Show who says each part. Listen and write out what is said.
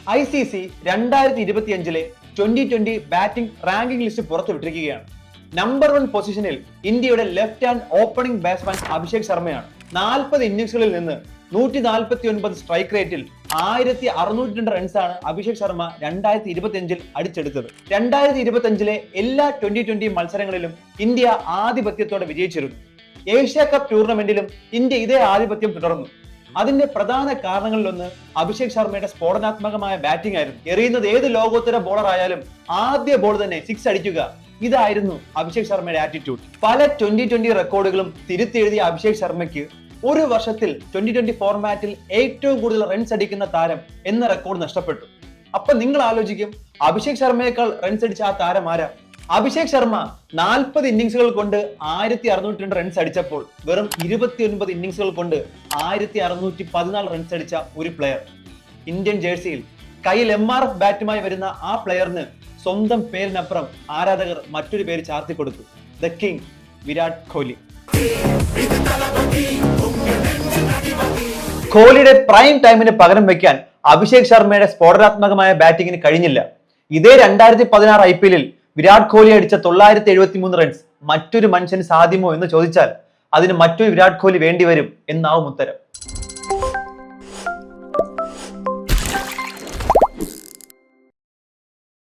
Speaker 1: ICC 2025 2020 batting ranking list പുറത്തുവിട്ടിരിക്കുകയാണ്. Number 1 പൊസിഷനിൽ ഇന്ത്യയുടെ left hand opening batsman Abhishek ശർമ്മയാണ്. 40 ഇന്നിംഗ്സുകളിൽ നിന്ന് 149 സ്ട്രൈക്ക് റേറ്റിൽ 1602 റൺസാണ് അഭിഷേക് ശർമ്മ 2025 അടിച്ചെടുത്തത്. 2025 എല്ലാ 2020 മത്സരങ്ങളിലും ഇന്ത്യ ആധിപത്യത്തോടെ വിജയിച്ചിരുന്നു. ഏഷ്യ കപ്പ് ടൂർണമെന്റിലും ഇന്ത്യ ഇതേ ആധിപത്യം തുടർന്നു. അതിന്റെ പ്രധാന കാരണങ്ങളിലൊന്ന് അഭിഷേക് ശർമ്മയുടെ സ്ഫോടനാത്മകമായ ബാറ്റിംഗ് ആയിരുന്നു. എറിയുന്നത് ഏത് ലോകോത്തര ബോളർ ആയാലും ആദ്യ ബോൾ തന്നെ 6 അടിക്കുക, ഇതായിരുന്നു അഭിഷേക് ശർമ്മയുടെ ആറ്റിറ്റ്യൂഡ്. പല 2020 റെക്കോർഡുകളും തിരുത്തിയെഴുതിയ അഭിഷേക് ശർമ്മയ്ക്ക് ഒരു വർഷത്തിൽ 2020 ഫോർമാറ്റിൽ ഏറ്റവും കൂടുതൽ റൺസ് അടിക്കുന്ന താരം എന്ന റെക്കോർഡ് നഷ്ടപ്പെട്ടു. അപ്പൊ നിങ്ങൾ ആലോചിക്കും, അഭിഷേക് ശർമ്മയേക്കാൾ റൺസ് അടിച്ച ആ താരം ആരാ? അഭിഷേക് ശർമ്മ 40 ഇന്നിംഗ്സുകൾ കൊണ്ട് 1602 റൺസ് അടിച്ചപ്പോൾ വെറും 29 ഇന്നിംഗ്സുകൾ കൊണ്ട് 1614 റൺസ് അടിച്ച ഒരു പ്ലെയർ. ഇന്ത്യൻ ജേഴ്സിയിൽ കയ്യിൽ MRF ബാറ്റുമായി വരുന്ന ആ പ്ലെയറിന് സ്വന്തം പേരിനപ്പുറം ആരാധകർ മറ്റൊരു പേര് ചാർത്തി കൊടുത്തു: ദ കിങ് വിരാട് കോഹ്ലി. കോഹ്ലിയുടെ പ്രൈം ടൈമിന് പകരം വെക്കാൻ അഭിഷേക് ശർമ്മയുടെ സ്ഫോടനാത്മകമായ ബാറ്റിംഗിന് കഴിഞ്ഞില്ല. ഇതേ 2016 IPL വിരാട് കോഹ്ലി അടിച്ച 973 റൺസ് മറ്റൊരു മനുഷ്യന് സാധ്യമോ എന്ന് ചോദിച്ചാൽ അതിന് മറ്റൊരു വിരാട് കോഹ്ലി വേണ്ടിവരും എന്നാവും ഉത്തരം.